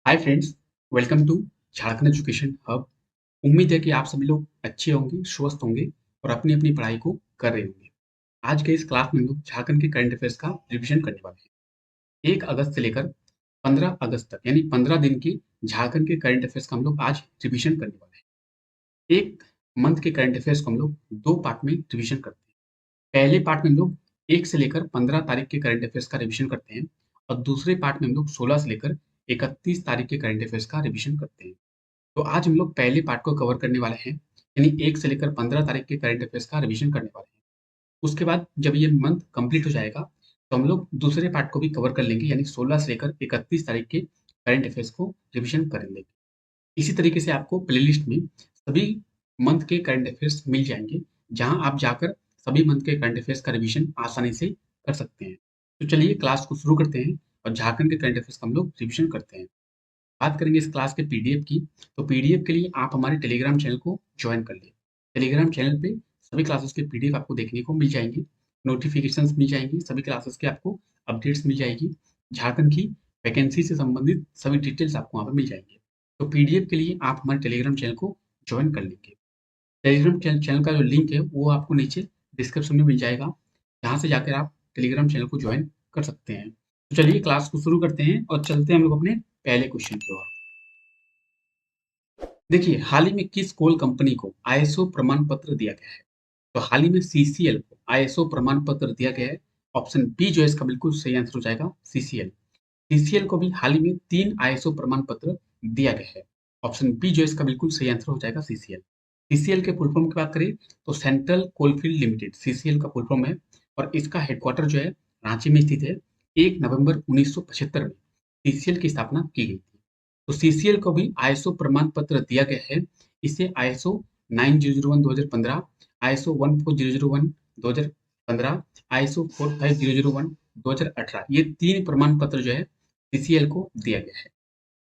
Hi friends, welcome to Jharkhand education hub. उम्मीद है कि आप सभी लोग अच्छे होंगे, स्वस्थ होंगे और अपनी अपनी पढ़ाई को कर रहे होंगे। आज के इस क्लास में हम लोग झारखंड के करंट अफेयर्स का रिवीजन करने वाले हैं। 1 अगस्त से लेकर 15 अगस्त तक यानी 15 दिन की झारखंड के करंट अफेयर्स का हम लोग आज रिवीजन करने वाले हैं। एक मंथ के करंट अफेयर्स को हम लोग दो पार्ट में रिवीजन करते हैं। पहले पार्ट में हम लोग 1 से लेकर 15 तारीख के करंट अफेयर्स का रिवीजन करते हैं और दूसरे पार्ट में हम लोग 16 से लेकर 31 तारीख के करंट अफेयर्स का रिवीजन करते हैं। तो आज हम लोग पहले पार्ट को कवर करने वाले हैं, यानी 1 से लेकर 15 तारीख के करंट अफेयर्स का रिवीजन करने वाले हैं। उसके बाद जब ये मंथ कंप्लीट हो जाएगा, तो हम लोग दूसरे पार्ट को भी कवर कर लेंगे, यानी 16 से लेकर 31 तारीख के करंट अफेयर्स को रिवीजन कर लेंगे। इसी तरीके से आपको प्लेलिस्ट में सभी मंथ के करंट अफेयर्स मिल जाएँगे, जहाँ आप जाकर सभी मंथ के करंट अफेयर्स का रिवीजन आसानी से कर सकते हैं। तो चलिए क्लास को शुरू करते हैं और झारखंड के करंट अफेयर्स का हम लोग रिवीजन करते हैं। बात करेंगे इस क्लास के पीडीएफ की, तो पीडीएफ के लिए आप हमारे टेलीग्राम चैनल को जॉइन कर लें। टेलीग्राम चैनल पे सभी क्लासेस के पीडीएफ आपको देखने को मिल जाएँगे, नोटिफ़िकेशंस मिल जाएँगी, सभी क्लासेस के आपको अपडेट्स मिल जाएगी। झारखंड की वैकेंसी से संबंधित सभी डिटेल्स आपको वहाँ पे मिल जाएँगे। तो पीडीएफ के लिए आप हमारे टेलीग्राम चैनल को जॉइन कर लीजिए। टेलीग्राम चैनल का जो लिंक है वो आपको नीचे डिस्क्रिप्शन में मिल जाएगा, जहाँ से जाकर आप टेलीग्राम चैनल को जॉइन कर सकते हैं। तो चलिए क्लास को शुरू करते हैं और चलते हैं हम लोग अपने पहले क्वेश्चन की ओर। देखिए, हाल ही में किस कोल कंपनी को आईएसओ प्रमाण पत्र दिया गया है? तो हाल ही में सीसीएल को आईएसओ प्रमाण पत्र दिया गया है। ऑप्शन बी जो है इसका बिल्कुल सही आंसर हो जाएगा सीसीएल। सीसीएल को भी हाल ही में 3 आईएसओ प्रमाण पत्र दिया गया है। ऑप्शन बी जो है इसका बिल्कुल सही आंसर हो जाएगा सीसीएल। सीसीएल के फुल फॉर्म की बात करें तो सेंट्रल कोलफील्ड लिमिटेड सीसीएल का फुल फॉर्म है और इसका हेडक्वार्टर जो है रांची में स्थित है। 1 नवंबर 1975 में सीसीएल की स्थापना की गई थी। तो सीसीएल को भी आईएसओ प्रमाण पत्र दिया गया है। इसे आईएसओ 9001 2015, आईएसओ 14001 2015, आईएसओ 45001 2018 ये 3 प्रमाण पत्र जो है सीसीएल को दिया गया है।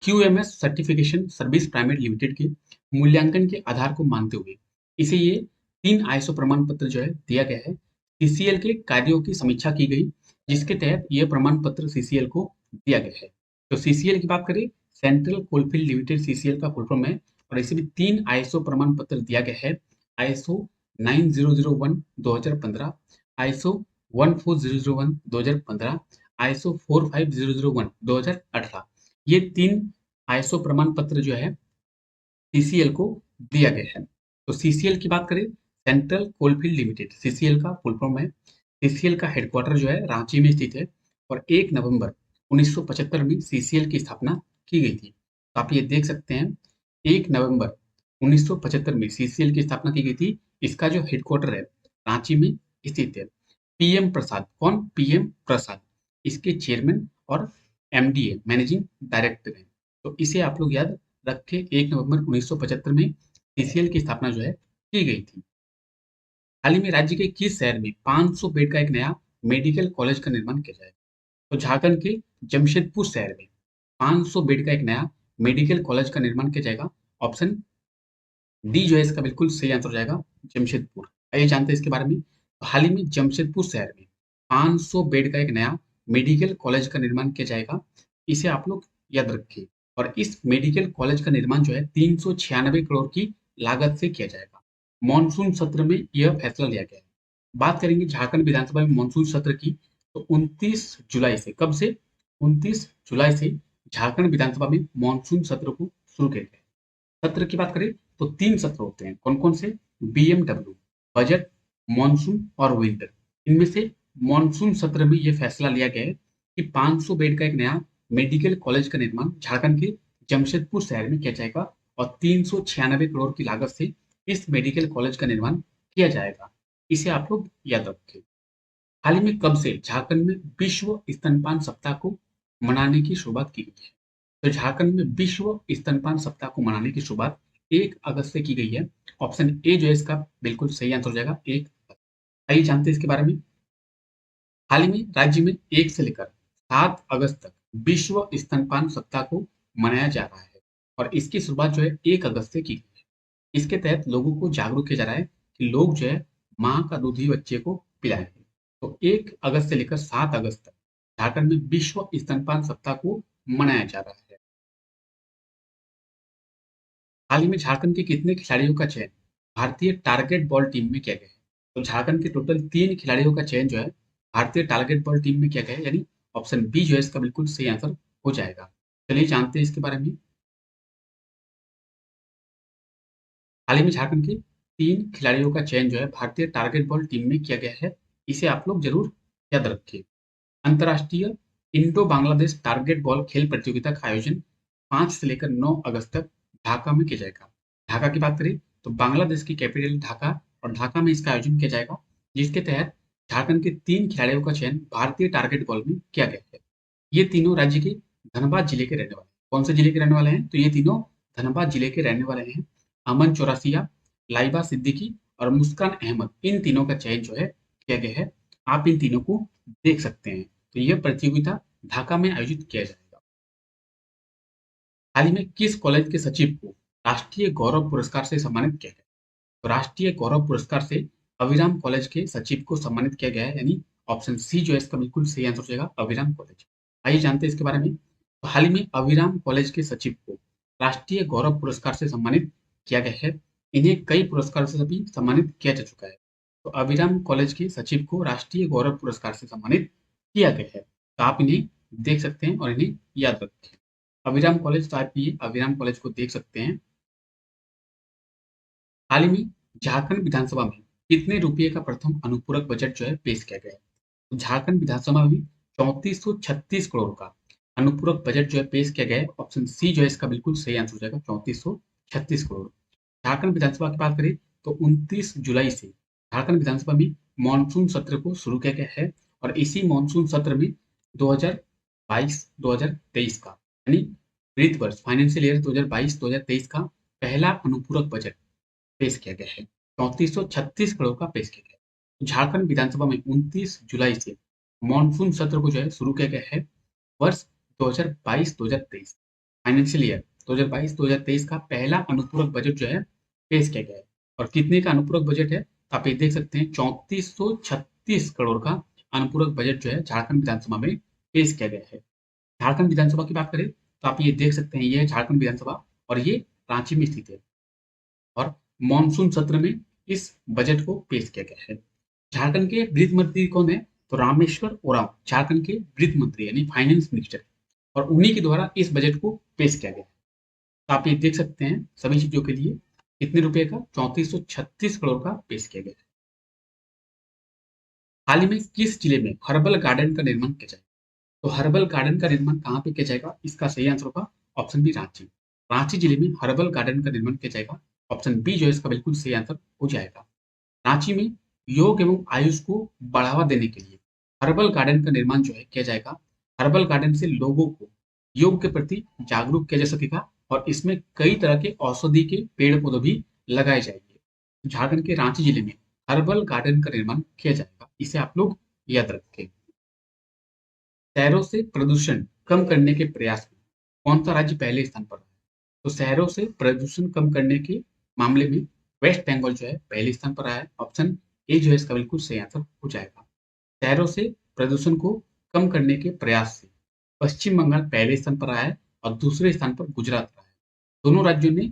QMS certification service private limited के मूल्यांकन के आधार को मानते हुए इसे ये 3 आईएसओ प्रमाण पत्र जो है दिया गया है। सीसीएल के कार्यों की समीक्षा की गई, जिसके तहत यह प्रमाण पत्र सीसीएल को दिया गया है। तो सीसीएल की बात करें, सेंट्रल कोलफील्ड लिमिटेड सीसीएल का फुल फॉर्म है और इसे भी 3 आईएसओ प्रमाण पत्र दिया गया है। आईएसओ 9001 2015, आईएसओ 14001 2015, आईएसओ 45001 2018 ये 3 आईएसओ प्रमाण पत्र जो है सीसीएल को दिया गया है। तो सीसीएल की बात करें, सेंट्रल कोलफील्ड लिमिटेड सीसीएल का फुल फॉर्म है। सीसीएल का हेडक्वार्टर जो है रांची में स्थित है और 1 नवंबर 1975 में सीसीएल की स्थापना की गई थी। तो आप ये देख सकते हैं, 1 नवंबर 1975 में सीसीएल की स्थापना की गई थी। इसका जो हेडक्वार्टर है रांची में स्थित है। पीएम प्रसाद, कौन? पीएम प्रसाद इसके चेयरमैन और एमडी है, मैनेजिंग डायरेक्टर है। तो इसे आप लोग याद रखें, 1 नवंबर 1975 में सीसीएल की स्थापना जो है की गई थी। हाल ही में राज्य के किस शहर में 500 बेड का एक नया मेडिकल कॉलेज का निर्माण किया जाएगा? तो झारखंड के जमशेदपुर शहर में 500 बेड का एक नया मेडिकल कॉलेज का निर्माण किया जाएगा। ऑप्शन डी जो है इसका बिल्कुल सही आंसर हो जाएगा, जमशेदपुर। आइए जानते हैं इसके बारे में। तो हाल ही में जमशेदपुर शहर में 500 बेड का एक नया मेडिकल कॉलेज का निर्माण किया जाएगा। इसे आप लोग याद रखें और इस मेडिकल कॉलेज का निर्माण जो है 396 करोड़ की लागत से किया जाएगा। मॉनसून सत्र में यह फैसला लिया गया है। बात करेंगे झारखंड विधानसभा में मॉनसून सत्र की, तो 29 जुलाई से, कब से? 29 जुलाई से झारखंड विधानसभा में मॉनसून सत्र को शुरू किया गया है। सत्र की बात करें तो 3 सत्र होते हैं। कौन-कौन से? बीएमडब्ल्यू, बजट, मॉनसून और विंटर। इनमें से मॉनसून सत्र में यह फैसला लिया गया है कि 500 बेड का एक नया मेडिकल कॉलेज का निर्माण झारखंड के जमशेदपुर शहर में किया जाएगा और 396 करोड़ की लागत से इस मेडिकल कॉलेज का निर्माण किया जाएगा। इसे आप लोग याद रखें। हाल ही में कब से झारखंड में विश्व स्तनपान सप्ताह को मनाने की शुरुआत की गई है? तो झारखंड में विश्व स्तनपान सप्ताह को मनाने की शुरुआत 1 अगस्त से की गई है। ऑप्शन ए जो है इसका बिल्कुल सही आंसर हो जाएगा, 1 अगस्त। आइए जानते हैं इसके बारे में। हाल ही में राज्य में 1 से लेकर 7 अगस्त तक विश्व स्तनपान सप्ताह को मनाया जा रहा है और इसकी शुरुआत जो है 1 अगस्त से की गई है। इसके तहत लोगों को जागरूक किया जा रहा है कि लोग जो है माँ का दूध ही बच्चे को पिलाएं। तो 1 अगस्त से लेकर 7 अगस्त तक झारखंड में विश्व स्तनपान सप्ताह को मनाया जा रहा है। हाल ही में झारखंड के कितने खिलाड़ियों का चयन भारतीय टारगेट बॉल टीम में किया गया है? तो झारखंड के टोटल 3 खिलाड़ियों का चयन जो है भारतीय टारगेट बॉल टीम में किया गया है, यानी ऑप्शन बी जो है इसका बिल्कुल सही आंसर हो जाएगा। चलिए जानते हैं इसके बारे में। हाल ही में झारखंड के 3 खिलाड़ियों का चयन जो है भारतीय टारगेट बॉल टीम में किया गया है। इसे आप लोग ज़रूर याद रखें। अंतर्राष्ट्रीय इंडो बांग्लादेश टारगेट बॉल खेल प्रतियोगिता का आयोजन 5 से लेकर 9 अगस्त तक ढाका में किया जाएगा। ढाका की बात करें तो बांग्लादेश की कैपिटल ढाका और ढाका में इसका आयोजन किया जाएगा, जिसके तहत झारखंड के 3 खिलाड़ियों का चयन भारतीय टारगेट बॉल में किया गया है। ये तीनों राज्य के धनबाद जिले के रहने वाले हैं। कौन से जिले के रहने वाले हैं? तो ये तीनों धनबाद जिले के रहने वाले हैं। अमन चौरसिया, लाइबा सिद्दीकी और मुस्कान अहमद, इन तीनों का चयन जो है किया गया है। आप इन तीनों को देख सकते हैं। तो यह प्रतियोगिता ढाका में आयोजित किया जाएगा। हाल ही में किस कॉलेज के सचिव को राष्ट्रीय गौरव पुरस्कार से सम्मानित किया गया? तो राष्ट्रीय गौरव पुरस्कार से अभिराम कॉलेज के सचिव को सम्मानित किया गया है, यानी ऑप्शन सी जो है इसका बिल्कुल सही आंसर हो जाएगा, अभिराम कॉलेज। आइए जानते हैं इसके बारे में। तो हाल ही में अभिराम कॉलेज के सचिव को राष्ट्रीय गौरव पुरस्कार से सम्मानित किया गया है। इन्हें कई पुरस्कारों से भी सम्मानित किया जा चुका है। तो अभिराम कॉलेज के सचिव को राष्ट्रीय गौरव पुरस्कार से सम्मानित किया गया है। तो आप इन्हें देख सकते हैं और इन्हें याद रखें। अभिराम कॉलेज, तो आप ये अभिराम कॉलेज को देख सकते हैं। हाल ही में झारखंड विधानसभा में कितने रुपए का प्रथम अनुपूरक बजट जो है पेश किया गया है? तो झारखंड विधानसभा में 3436 करोड़ का अनुपूरक बजट जो है पेश किया गया है। ऑप्शन सी जो है इसका बिल्कुल सही आंसर हो जाएगा, 3436 करोड़। झारखंड विधानसभा की बात करें तो 29 जुलाई से झारखंड विधानसभा में मानसून सत्र को शुरू किया गया है और इसी मानसून सत्र में 2022-2023 का, यानी वित्त वर्ष फाइनेंशियल ईयर 2022-2023 का पहला अनुपूरक बजट पेश किया गया है। 3436 करोड़ का पेश किया गया है। झारखंड विधानसभा में 29 जुलाई से मानसून सत्र को जो है शुरू किया गया है। वर्ष 2022-2023 फाइनेंशियल ईयर 2022-2023 का पहला अनुपूरक बजट जो है पेश किया गया है। और कितने का अनुपूरक बजट है? तो आप ये देख सकते हैं 3436 करोड़ का अनुपूरक बजट जो है झारखंड विधानसभा में पेश किया गया है। झारखंड विधानसभा की बात करें तो आप ये देख सकते हैं, ये है झारखंड विधानसभा और ये रांची में स्थित है। और मानसून सत्र में इस बजट को पेश किया गया है। झारखंड के वित्त मंत्री कौन है? तो रामेश्वर ओरांव झारखंड के वित्त मंत्री यानी फाइनेंस मिनिस्टर, और उन्हीं के द्वारा इस बजट को पेश किया गया। तो आप ये देख सकते हैं सभी चीजों के लिए कितने रुपए का, 3436 करोड़ का पेश किया गया है। हाल ही में किस जिले में हर्बल गार्डन का निर्माण किया जाएगा? तो हर्बल गार्डन का निर्माण कहाँ पे किया जाएगा? इसका सही आंसर होगा ऑप्शन बी, रांची। रांची जिले में हर्बल गार्डन का निर्माण किया जाएगा। ऑप्शन बी जो है इसका बिल्कुल सही आंसर हो जाएगा। रांची में योग एवं आयुष को बढ़ावा देने के लिए हर्बल गार्डन का निर्माण जो है किया जाएगा। हर्बल गार्डन से लोगों को योग के प्रति जागरूक किया जा सकेगा और इसमें कई तरह के औषधि के पेड़ पौधे भी लगाए जाएंगे। झारखंड के रांची जिले में हर्बल गार्डन का निर्माण किया जाएगा, इसे आप लोग याद रखें। शहरों से प्रदूषण कम करने के प्रयास में कौन सा राज्य पहले स्थान पर है? तो शहरों से प्रदूषण कम करने के मामले में वेस्ट बंगाल जो है पहले स्थान पर आया है। ऑप्शन ए जो है इसका बिल्कुल सही आंसर हो जाएगा। शहरों से प्रदूषण को कम करने के प्रयास से पश्चिम बंगाल पहले स्थान पर आया है और दूसरे स्थान पर गुजरात रहा है। दोनों राज्यों ने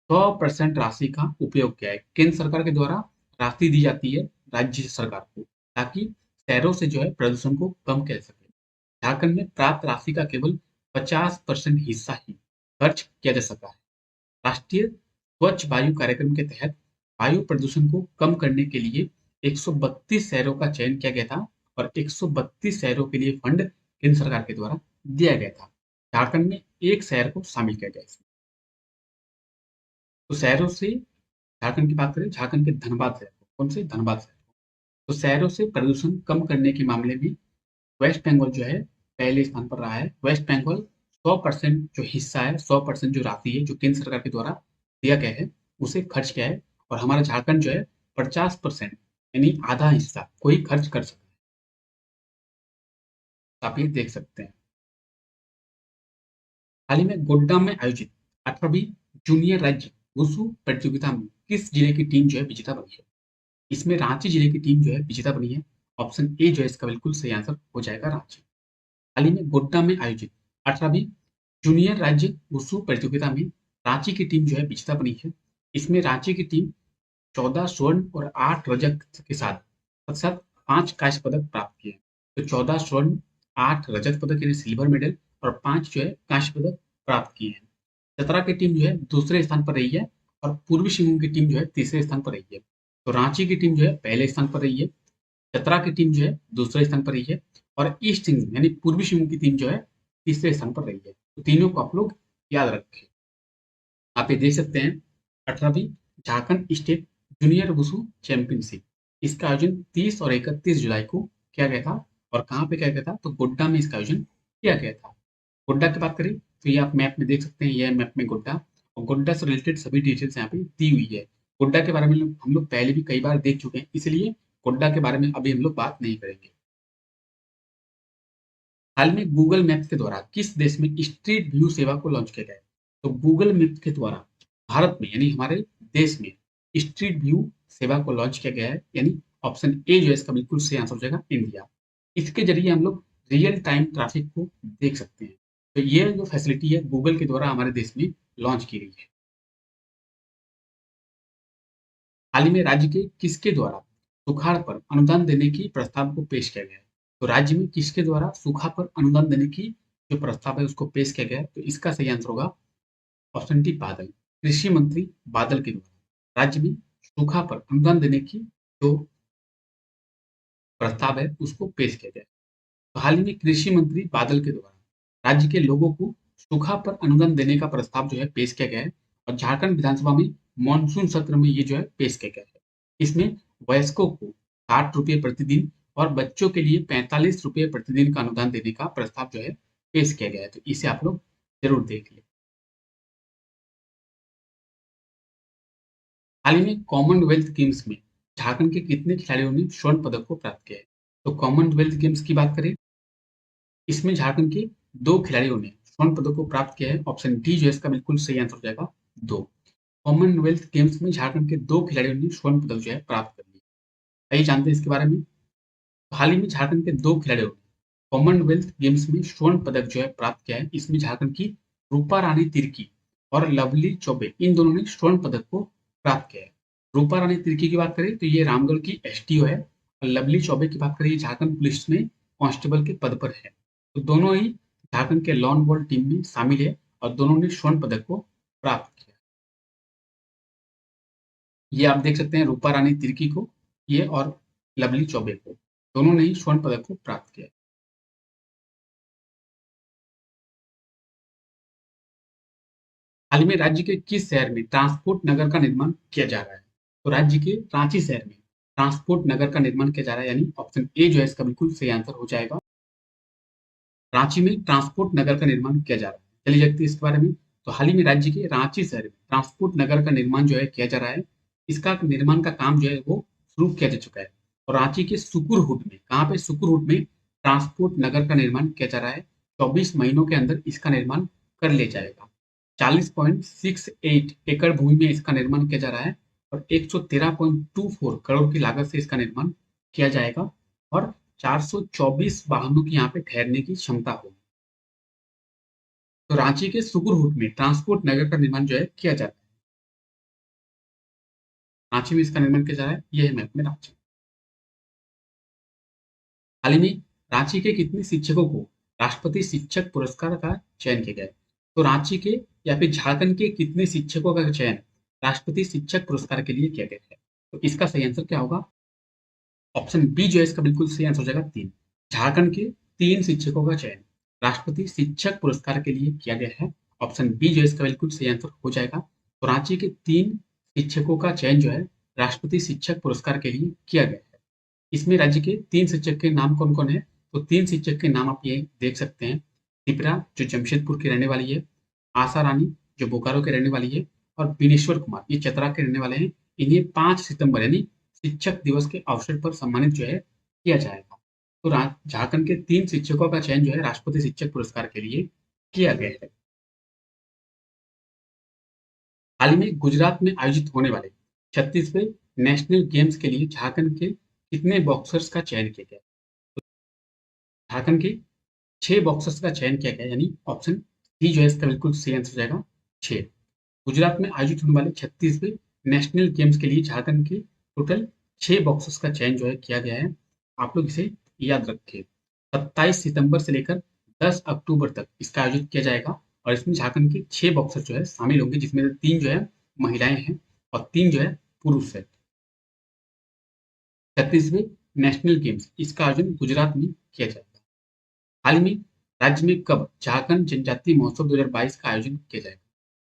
100% राशि का उपयोग किया है। केंद्र सरकार के द्वारा राशि दी जाती है राज्य सरकार को, ताकि शहरों से जो है प्रदूषण को कम किया जा सके। झारखंड में प्राप्त राशि का केवल 50% हिस्सा ही खर्च किया जा सका है। राष्ट्रीय स्वच्छ वायु कार्यक्रम के तहत वायु प्रदूषण को कम करने के लिए 132 शहरों का चयन किया गया था और 132 शहरों के लिए फंड केंद्र सरकार के द्वारा दिया गया था। झारखंड में एक शहर को शामिल किया गया इसमें। तो शहरों से झारखंड की बात करें, झारखंड के धनबाद शहर को, कौन से? धनबाद शहर को। तो शहरों से प्रदूषण कम करने के मामले में वेस्ट बंगाल जो है पहले स्थान पर रहा है। वेस्ट बंगाल 100% जो हिस्सा है, 100% जो राशि है जो केंद्र सरकार के द्वारा दिया गया है उसे खर्च किया है। और हमारा झारखंड जो है 50% यानी आधा हिस्सा कोई खर्च कर सकता है। तो आप ये देख सकते हैं। हाल ही में गोड्डा में आयोजित 18वीं जूनियर राज्य वुशु प्रतियोगिता में किस जिले की टीम जो है विजेता बनी है? इसमें रांची जिले की टीम जो है विजेता बनी है। ऑप्शन ए जो है इसका बिल्कुल सही आंसर हो जाएगा, रांची। हाल ही में गोड्डा में आयोजित 18वीं जूनियर राज्य वुशु प्रतियोगिता में रांची की टीम जो है विजेता बनी है। इसमें रांची की टीम 14 स्वर्ण और 8 रजत के साथ 5 कांस्य पदक प्राप्त किए। तो 14 स्वर्ण, 8 रजत पदक यानी सिल्वर मेडल और 5 जो है कांस्य पदक प्राप्त किए हैं। चतरा की टीम जो है दूसरे स्थान पर रही है और पूर्वी सिंहभूम की टीम जो है तीसरे स्थान पर रही है। तो रांची की टीम जो है पहले स्थान पर रही है, चतरा की टीम जो है दूसरे स्थान पर रही है और ईस्ट सिंहभूम यानी पूर्वी सिंहभूम की टीम जो है तीसरे स्थान पर रही है। तो तीनों को आप लोग याद रखें। आप ये देख सकते हैं 18वीं Jharkhand state junior wushu championship, इसका आयोजन 30 और 31 जुलाई को किया गया था। और कहाँ पे किया गया था? तो गोड्डा में इसका आयोजन किया गया था। गोड्डा की बात करें तो ये आप मैप में देख सकते हैं, ये है मैप में गोड्डा और गोड्डा से रिलेटेड सभी डिटेल्स यहाँ पे दी हुई है। गोड्डा के बारे में हम लोग पहले भी कई बार देख चुके हैं, इसलिए गोड्डा के बारे में अभी हम लोग बात नहीं करेंगे। हाल में गूगल मैप्स के द्वारा किस देश में स्ट्रीट व्यू सेवा को लॉन्च किया गया है? तो गूगल मैप्स के द्वारा भारत में यानी हमारे देश में स्ट्रीट व्यू सेवा को लॉन्च किया गया है, यानी ऑप्शन ए जो है इसका बिल्कुल सही आंसर हो जाएगा, इंडिया। इसके जरिए हम लोग रियल टाइम ट्रैफिक को देख सकते हैं। तो ये जो फैसिलिटी है गूगल के द्वारा हमारे देश में लॉन्च की गई है। हाल ही में राज्य के किसके द्वारा सुखाड़ पर अनुदान देने की प्रस्ताव को पेश किया गया है? तो राज्य में किसके द्वारा सूखा पर अनुदान देने की जो प्रस्ताव है उसको पेश किया गया है? तो इसका सही आंसर होगा ऑप्शन डी, बादल। कृषि मंत्री बादल के द्वारा राज्य में सूखा पर अनुदान देने की जो प्रस्ताव है उसको पेश किया गया है। तो हाल ही में कृषि मंत्री बादल के द्वारा राज्य के लोगों को सूखा पर अनुदान देने का प्रस्ताव जो है पेश किया गया है और झारखंड विधानसभा में मानसून सत्र में ये जो है पेश किया गया है। इसमें वयस्कों को 60 रुपये प्रतिदिन और बच्चों के लिए 45 रुपये प्रतिदिन का अनुदान देने का प्रस्ताव जो है पेश किया गया है। तो इसे आप लोग जरूर देख लें। हाल ही में कॉमनवेल्थ गेम्स में झारखंड के कितने खिलाड़ियों ने स्वर्ण पदक को प्राप्त किया है? तो कॉमनवेल्थ गेम्स की बात करें, इसमें झारखंड के 2 खिलाड़ियों ने स्वर्ण पदक को प्राप्त किया है। ऑप्शन डी जो है इसका बिल्कुल सही आंसर हो जाएगा, 2। कॉमनवेल्थ गेम्स में झारखंड के 2 खिलाड़ियों ने स्वर्ण पदक जो है प्राप्त कर लिया। आइए जानते हैं इसके बारे में। हाल ही में झारखंड के 2 खिलाड़ियों ने कॉमनवेल्थ गेम्स में स्वर्ण पदक जो है प्राप्त किया है। इसमें झारखंड की रूपा रानी तिर्की और लवली चौबे, इन दोनों ने स्वर्ण पदक को प्राप्त किया है। रूपा रानी तिर्की की बात करें तो ये रामगढ़ की एसटीओ है और लवली चौबे की बात करें ये झारखंड पुलिस में कांस्टेबल के पद पर है। तो दोनों ही झारखंड के लॉन बॉल टीम में शामिल है और दोनों ने स्वर्ण पदक को प्राप्त किया। ये आप देख सकते हैं रूपा रानी तिर्की को, ये और लवली चौबे को, दोनों ने ही स्वर्ण पदक को प्राप्त किया। हाल ही में राज्य के किस शहर में ट्रांसपोर्ट नगर का निर्माण किया जा रहा है? तो राज्य के रांची शहर में ट्रांसपोर्ट नगर का निर्माण किया जा रहा है, यानी ऑप्शन ए जो है इसका बिल्कुल सही आंसर हो जाएगा। रांची में ट्रांसपोर्ट नगर का निर्माण किया जा रहा है। चलिए जानते हैं इसके बारे में। तो हाल ही में राज्य के रांची शहर में ट्रांसपोर्ट नगर का निर्माण जो है किया जा रहा है। इसका निर्माण का काम जो है वो शुरू किया जा चुका है और रांची के सुकुरहुड में, कहाँ पे? सुकुरहुड में ट्रांसपोर्ट नगर का निर्माण किया जा रहा है। 24 महीनों के अंदर इसका निर्माण कर लिया जाएगा। 40.68 एकड़ भूमि में इसका निर्माण किया जा रहा है और 113.24 करोड़ की लागत से इसका निर्माण किया जाएगा और 424 वाहनों की यहाँ पे ठहरने की क्षमता होगी। तो रांची के सुकुरहुड में ट्रांसपोर्ट नगर का निर्माण जो है किया जा रहा है। रांची में इसका निर्माण किया जा रहा है, ये है मैप में रांची। हाल ही में रांची के कितने शिक्षकों को राष्ट्रपति शिक्षक पुरस्कार का चयन किया गया है? तो रांची के या फिर झारखंड के कितने शिक्षकों का चयन राष्ट्रपति शिक्षक पुरस्कार के लिए किया गया है? तो इसका सही आंसर क्या होगा? ऑप्शन बी जो है इसका बिल्कुल सही आंसर हो जाएगा, 3। झारखंड के 3 शिक्षकों का चयन राष्ट्रपति शिक्षक पुरस्कार के लिए किया गया है। ऑप्शन बी जो है इसका बिल्कुल सही आंसर हो जाएगा। तो रांची के 3 शिक्षकों का चयन जो है राष्ट्रपति शिक्षक पुरस्कार के लिए किया गया है। इसमें राज्य के 3 शिक्षक के नाम कौन-कौन है? तो 3 शिक्षक के नाम आप ये देख सकते हैं। दिपरा जो जमशेदपुर की रहने वाली है, आशा रानी जो बोकारो की रहने वाली है और बिनेश्वर कुमार ये चतरा के रहने वाले हैं। इन्हें 5 सितंबर यानी शिक्षक दिवस के अवसर पर सम्मानित जो है किया जाएगा। तो झारखंड के 3 शिक्षकों का चयन जो है राष्ट्रपति शिक्षक पुरस्कार के लिए किया गया है। हाल ही में गुजरात में आयोजित होने वाले 36वें नेशनल गेम्स के लिए झारखंड के कितने बॉक्सर्स का चयन किया गया? झारखंड के 6 बॉक्सर्स का चयन किया गया, यानी ऑप्शन डी जो है इसका बिल्कुल सही आंसर हो जाएगा, 6। गुजरात में आयोजित होने वाले 36वें नेशनल गेम्स के लिए झारखंड के टोटल 6 बॉक्सेस का चयन जो है किया गया है। आप लोग इसे याद रखें। 27 सितंबर से लेकर 10 अक्टूबर तक इसका आयोजित किया जाएगा और इसमें झारखंड के 6 बॉक्सर जो है शामिल होंगे, जिसमें से 3 जो है महिलाएं हैं और 3 जो है पुरुष है। 36वें नेशनल गेम्स इसका आयोजन गुजरात में किया जाएगा। हाल ही में राज्य में कब झारखंड जनजातीय महोत्सव 2022 का आयोजन किया जाएगा?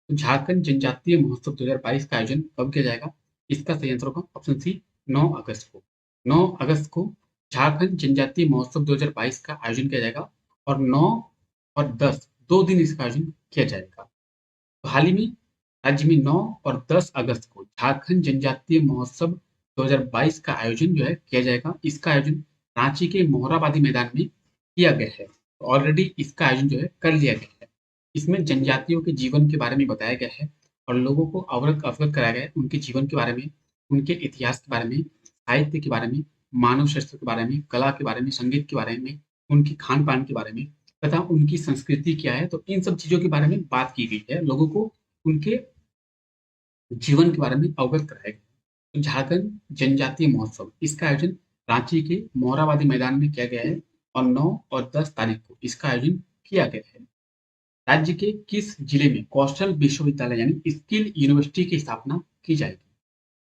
तो झारखंड जनजातीय महोत्सव 2022 का आयोजन कब किया जाएगा? इसका सही आंसर होगा ऑप्शन सी 9 अगस्त को। 9 अगस्त को झारखंड जनजातीय महोत्सव 2022 का आयोजन किया जाएगा और 9 और 10 2 दिन इसका आयोजन किया जाएगा। तो हाल ही में राज्य में 9 और 10 अगस्त को झारखंड जनजातीय महोत्सव 2022 का आयोजन जो है किया जाएगा। इसका आयोजन रांची के मोहराबादी मैदान में किया गया है। ऑलरेडी इसका आयोजन जो है कर लिया गया है। इसमें जनजातियों के जीवन के बारे में बताया गया है और लोगों को अवगत कराया गया है उनके जीवन के बारे में, उनके इतिहास के बारे में, साहित्य के बारे में, मानव शास्त्र के बारे में, कला के बारे में, संगीत के बारे में, उनकी खान-पान के बारे में तथा उनकी संस्कृति क्या है। तो इन सब चीज़ों के बारे में बात की गई है। लोगों को उनके जीवन के बारे में अवगत कराया गया। तो झारखंड जनजातीय महोत्सव इसका आयोजन रांची के मोरहाबादी मैदान में किया गया है और 9 और 10 तारीख को इसका आयोजन किया गया है। राज्य के किस जिले में कौशल विश्वविद्यालय यानी स्किल यूनिवर्सिटी की स्थापना की जाएगी?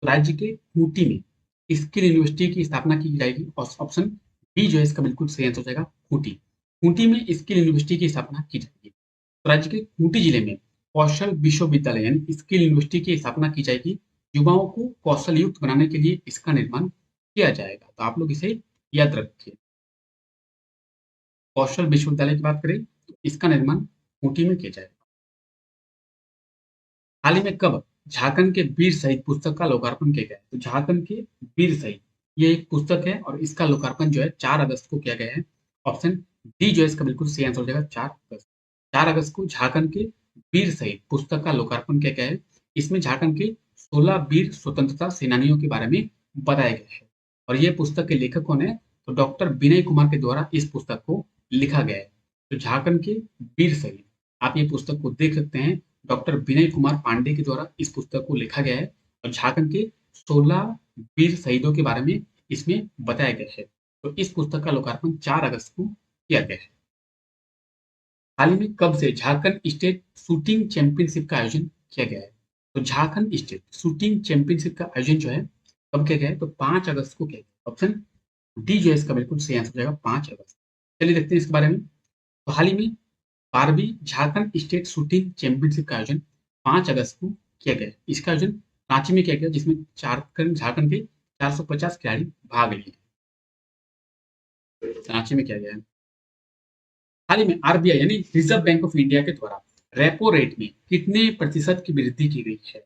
तो राज्य के खूंटी में स्किल यूनिवर्सिटी की स्थापना की जाएगी और ऑप्शन बी जो है इसका बिल्कुल सही आंसर हो जाएगा खूंटी। खूंटी में स्किल यूनिवर्सिटी की स्थापना की जाएगी। तो राज्य के खूंटी जिले में कौशल विश्वविद्यालय यानी स्किल यूनिवर्सिटी की स्थापना की जाएगी। युवाओं को कौशल युक्त बनाने के लिए इसका निर्माण किया जाएगा। तो आप लोग इसे याद रखिए। कौशल विश्वविद्यालय की बात करें तो इसका निर्माण खूंटी में किया जाएगा। हाल ही में कब झारखंड के वीर शहीद पुस्तक का लोकार्पण किया गया है? तो झारखंड के वीर शहीद ये एक पुस्तक है और इसका लोकार्पण जो है 4 अगस्त को किया गया है। ऑप्शन डी जो है इसका बिल्कुल सही आंसर हो जाएगा 4 अगस्त। 4 अगस्त को झारखंड के वीर शहीद पुस्तक का लोकार्पण किया गया है। इसमें झारखंड के 16 वीर स्वतंत्रता सेनानियों के बारे में बताया गया है और ये पुस्तक के लेखक कौन है? तो डॉक्टर विनय कुमार के द्वारा इस पुस्तक को लिखा गया है। तो झारखंड के वीर शहीद आप ये पुस्तक को देख सकते हैं। डॉक्टर विनय कुमार पांडे के द्वारा इस पुस्तक को लिखा गया है और झारखंड के 16 वीर शहीदों के बारे में इसमें बताया गया है। तो इस पुस्तक का लोकार्पण 4 अगस्त को किया गया है। हाल ही में कब से झारखंड स्टेट शूटिंग चैंपियनशिप का आयोजन किया गया है? तो झारखंड स्टेट शूटिंग चैंपियनशिप का आयोजन जो है कब किया गया है? तो 5 अगस्त को किया गया। ऑप्शन डी जो है इसका बिल्कुल सही आंसर हो जाएगा 5 अगस्त। चलिए देखते हैं इसके बारे में। तो हाल ही में 12वीं झारखंड स्टेट शूटिंग चैंपियनशिप का आयोजन 5 अगस्त को किया गया। इसका आयोजन रांची में किया गया जिसमें झारखंड के 450 खिलाड़ी भाग लिए। रांची में किया गया है। हाल ही में आरबीआई यानी रिजर्व बैंक ऑफ इंडिया के द्वारा रेपो रेट में कितने प्रतिशत की वृद्धि की गई है?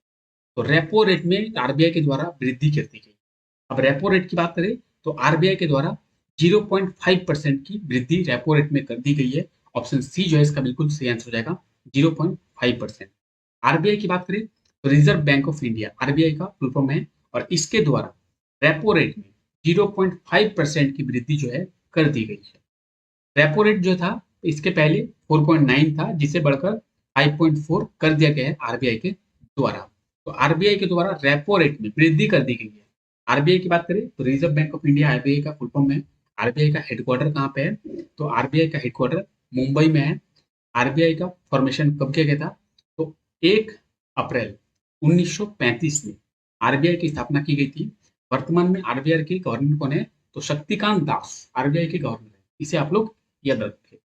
तो रेपो रेट में आरबीआई के द्वारा वृद्धि कर दी गई। अब रेपो रेट की बात करें तो आरबीआई के द्वारा 0.5% की वृद्धि रेपो रेट में कर दी गई है। ऑप्शन सी जो है इसका बिल्कुल सही आंसर हो जाएगा 0.5%। आरबीआई की बात करें तो reserve bank of India RBI का फुल फॉर्म है और इसके द्वारा रेपो रेट में 0.5% की वृद्धि जो है कर दी गई है। रेपो रेट जो था इसके पहले 4.9 था जिसे बढ़कर 5.4 कर दिया गया है आरबीआई के द्वारा। तो आरबीआई के द्वारा रेपो रेट में वृद्धि कर दी गई है। आरबीआई की बात करें तो reserve bank of India RBI का फुल फॉर्म है। आरबीआई का हेडक्वार्टर कहाँ पे है? तो आरबीआई का हेडक्वार्टर मुंबई में है। आरबीआई का फॉर्मेशन कब किया गया था? तो 1 अप्रैल 1935 में आरबीआई की स्थापना की गई थी। वर्तमान में आरबीआई के गवर्नर कौन है? तो शक्तिकांत दास आरबीआई के गवर्नर है। इसे आप लोग याद रखें।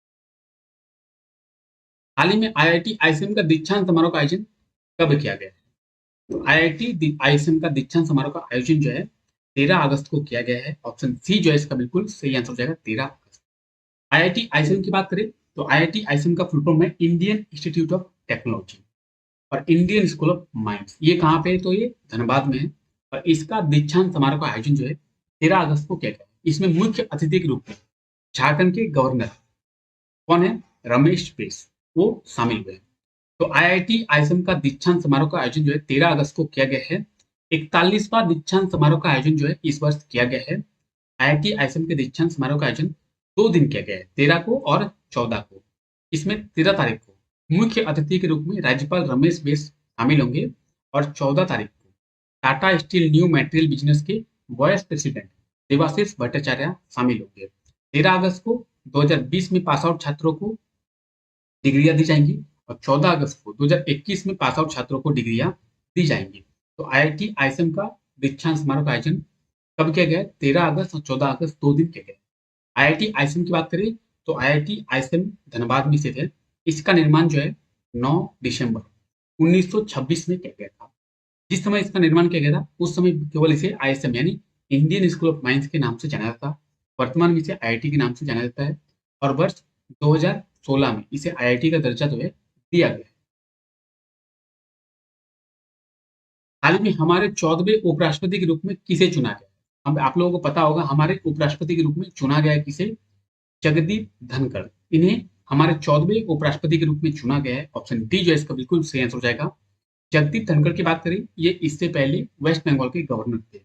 हाल ही में आईआईटी आईएसएम का दीक्षांत समारोह का आयोजन कब किया गया है? तो आईआईटी आईएसएम का दीक्षांत समारोह का आयोजन जो है 13 अगस्त को किया गया है। ऑप्शन सी जो है इसका बिल्कुल सही आंसर हो जाएगा 13 अगस्त। आईआईटी आईएसएम की बात करें तो आईआईटी आईएसएम का फुल फॉर्म है इंडियन इंस्टीट्यूट ऑफ टेक्नोलॉजी और इंडियन स्कूल ऑफ माइंस। ये कहाँ पे है? तो ये धनबाद में है और इसका दीक्षांत समारोह का आयोजन जो है 13 अगस्त को किया गया है। इसमें मुख्य अतिथि के रूप में झारखंड के गवर्नर कौन है? रमेश बैस वो शामिल हुए। तो आईआईटी आईएसएम का दीक्षांत समारोह का आयोजन जो है 13 अगस्त को किया गया है। 41वां दीक्षांत समारोह का आयोजन जो है इस वर्ष किया गया है। आईआईटी आईएसएम के दीक्षांत समारोह का आयोजन 2 दिन किया गया है, 13 को और 14 को। इसमें 13 तारीख को मुख्य अतिथि के रूप में राज्यपाल रमेश बैस शामिल होंगे और 14 तारीख को Tata steel new material business के वाइस प्रेसिडेंट देवाशीष भट्टाचार्य शामिल होंगे। 13 अगस्त को 2020 में पास आउट छात्रों को डिग्रियां दी जाएंगी और 14 अगस्त को 2021 में पास आउट छात्रों को डिग्रियां दी जाएंगी। तो आईआईटी आईएसएम का दीक्षांत समारोह का आयोजन कब किया गया है? 13 अगस्त और 14 अगस्त 2 दिन किया गया है। आईआईटी आईएसएम की बात करें तो आईआईटी आईएसएम धनबाद में स्थित है। इसका निर्माण जो है 9 दिसंबर 1926 में किया गया था। जिस समय इसका निर्माण किया गया था उस समय केवल इसे आईएसएम यानी इंडियन स्कूल ऑफ माइंस के नाम से जाना जाता था। वर्तमान में इसे आईआईटी के नाम से जाना जाता है और वर्ष 2016 में इसे आईआईटी का दर्जा जो है दिया गया है। हाल ही में हमारे 14वें उपराष्ट्रपति के रूप में किसे चुना गया? हम आप लोगों को पता होगा हमारे उपराष्ट्रपति के रूप में चुना गया है किसे? जगदीप धनखड़। इन्हें हमारे 14वें उपराष्ट्रपति के रूप में चुना गया है। ऑप्शन डी जो है इसका बिल्कुल सही आंसर हो जाएगा। जगदीप धनखड़ की बात करें, ये इससे पहले वेस्ट बंगाल के गवर्नर थे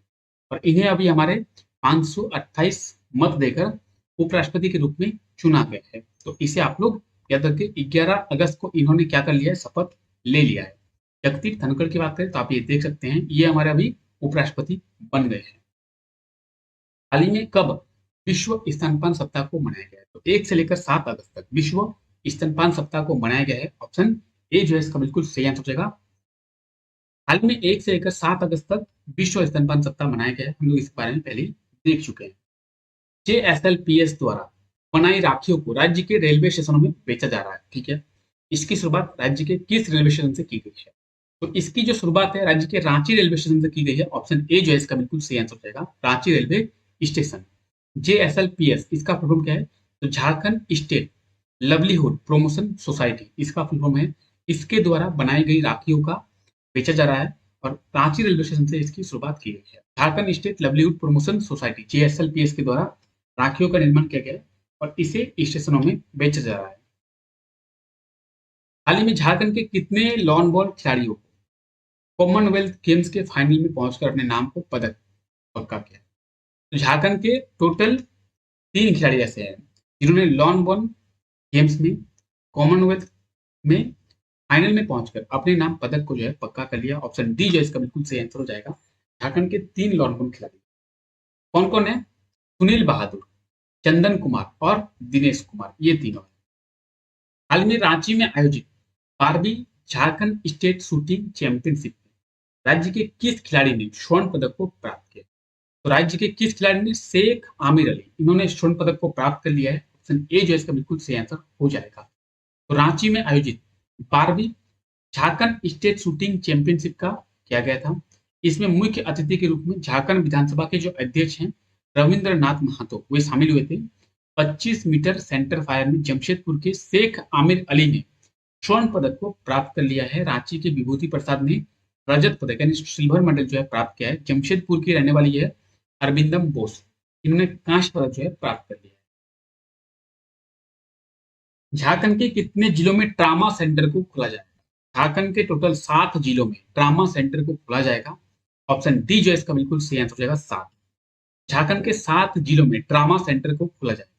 और इन्हें अभी हमारे 528 मत देकर उपराष्ट्रपति के रूप में चुना गया है। तो इसे आप लोग याद रखिए, 11 अगस्त को इन्होंने क्या कर लिया है? शपथ ले लिया है। जगदीप धनखड़ की बात करें तो आप ये देख सकते हैं, ये हमारे अभी उपराष्ट्रपति बन गए हैं। हाल ही में कब विश्व स्तनपान सप्ताह को मनाया गया है? तो 1 से लेकर 7 अगस्त तक विश्व स्तनपान सप्ताह को मनाया गया है। ऑप्शन ए जो है इसका बिल्कुल सही आंसर हो जाएगा। हाल में 1 से लेकर 7 अगस्त तक विश्व स्तनपान सप्ताह मनाया गया है। हम लोग इस बारे में पहले ही देख चुके हैं। जेएसएलपीएस द्वारा बनाई राखियों को राज्य के रेलवे स्टेशनों में बेचा जा रहा है। ठीक है, इसकी शुरुआत राज्य के किस रेलवे स्टेशन से की गई है? तो इसकी जो शुरुआत है राज्य के रांची रेलवे स्टेशन से की गई है। ऑप्शन ए जो है इसका बिल्कुल सही आंसर हो जाएगा, रांची रेलवे स्टेशन। जेएसएलपीएस इसका फुल फॉर्म क्या है? तो Jharkhand state livelihood promotion society इसका फुल फॉर्म है। इसके द्वारा बनाई गई राखियों का बेचा जा रहा है और रांची रेलवे स्टेशन से इसकी शुरुआत की गई है। Jharkhand state livelihood promotion society JSLPS के द्वारा राखियों का निर्माण किया गया है और इसे स्टेशनों में बेचा जा रहा है। हाल ही में झारखंड के कितने लॉन बॉल खिलाड़ियों को कॉमनवेल्थ गेम्स के फाइनल में पहुंचकर अपने नाम को पदक पक्का किया? तो झारखंड के टोटल 3 खिलाड़ी ऐसे हैं जिन्होंने लॉन बॉल गेम्स में कॉमनवेल्थ में फाइनल में पहुंचकर अपने नाम पदक को जो है पक्का कर लिया। ऑप्शन डी जो है इसका बिल्कुल सही आंसर हो जाएगा। झारखंड के 3 लॉन बॉल खिलाड़ी कौन कौन है? सुनील बहादुर, चंदन कुमार और दिनेश कुमार, ये तीनों हैं। हाल में रांची में आयोजित 12वीं झारखंड स्टेट शूटिंग चैंपियनशिप में राज्य के किस खिलाड़ी ने स्वर्ण पदक को प्राप्त किया? तो राज्य के किस खिलाड़ी ने? शेख आमिर अली, इन्होंने स्वर्ण पदक को प्राप्त कर लिया है। ऑप्शन ए जो है इसका बिल्कुल सही आंसर हो जाएगा। तो रांची में आयोजित 12वीं झारखंड स्टेट शूटिंग चैंपियनशिप का किया गया था। इसमें मुख्य अतिथि के रूप में झारखंड विधानसभा के जो अध्यक्ष हैं रविंद्रनाथ महतो वे शामिल हुए थे। 25 मीटर सेंटर फायर में जमशेदपुर के शेख आमिर अली ने स्वर्ण पदक को प्राप्त कर लिया है। रांची के विभूति प्रसाद ने रजत पदक यानी सिल्वर मेडल जो है प्राप्त किया है। जमशेदपुर की रहने वाली है अरविंदम बोस, इन्होंने कांस्य पदक जो है प्राप्त कर लिया है। झारखंड के कितने जिलों में ट्रामा सेंटर को खोला जाएगा? झारखंड के टोटल 7 जिलों में ट्रामा सेंटर को खोला जाएगा। ऑप्शन डी जो है इसका बिल्कुल सही आंसर हो जाएगा 7। झारखंड के 7 जिलों में ट्रामा सेंटर को खोला जाएगा।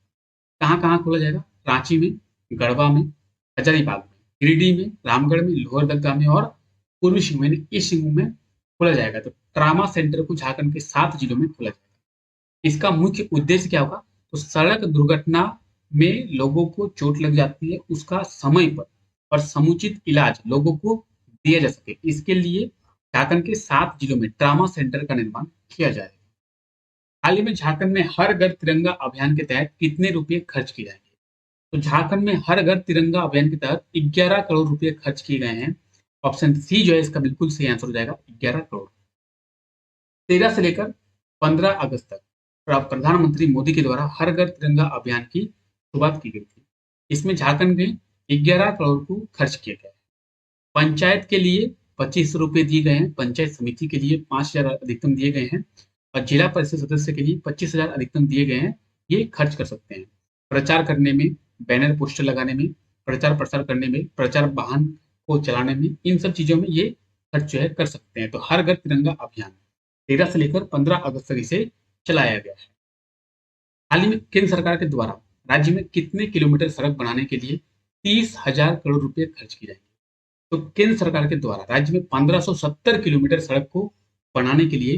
कहाँ कहाँ खोला जाएगा? रांची में, गढ़वा में, हजारीबाग में, गिरिडीह में, रामगढ़ में, लोहरदगा में और पूर्वी सिंहभूम में, ईस्ट सिंहभूम में खोला जाएगा। तो ट्रामा सेंटर को झारखंड के 7 जिलों में खोला जाएगा। इसका मुख्य उद्देश्य क्या होगा? तो सड़क दुर्घटना में लोगों को चोट लग जाती है, उसका समय पर और समुचित इलाज लोगों को दिया जा सके, इसके लिए झारखंड के 7 जिलों में ट्रामा सेंटर का निर्माण किया जाएगा। हाल ही में झारखंड में हर घर तिरंगा अभियान के तहत कितने रुपए खर्च किए जाएंगे? तो झारखंड में हर घर तिरंगा अभियान के तहत 11 करोड़ रुपए खर्च किए गए हैं। ऑप्शन सी जो है इसका बिल्कुल सही आंसर हो जाएगा, 11 करोड़। 13 से लेकर 15 अगस्त तक प्रधानमंत्री मोदी के द्वारा हर घर तिरंगा अभियान की शुरुआत की गई थी। इसमें झारखंड में 11 करोड़ को खर्च किया गया है। पंचायत के लिए 25 रुपए दिए गए हैं, पंचायत समिति के लिए 5,000 अधिकतम दिए गए हैं और जिला परिषद सदस्य के लिए 25,000 अधिकतम दिए गए हैं। ये खर्च कर सकते हैं प्रचार करने में, बैनर पोस्टर लगाने में, प्रचार प्रसार करने में, प्रचार वाहन को चलाने में, इन सब चीजों में ये खर्च जो है कर सकते हैं। तो हर घर तिरंगा अभियान 13 से लेकर 15 अगस्त तक इसे चलाया गया है। हाल ही में केंद्र सरकार के द्वारा राज्य में कितने किलोमीटर सड़क बनाने के लिए 30,000 करोड़ रुपए खर्च किए जाएंगे? तो केंद्र सरकार के द्वारा राज्य में 1570 किलोमीटर सड़क को बनाने के लिए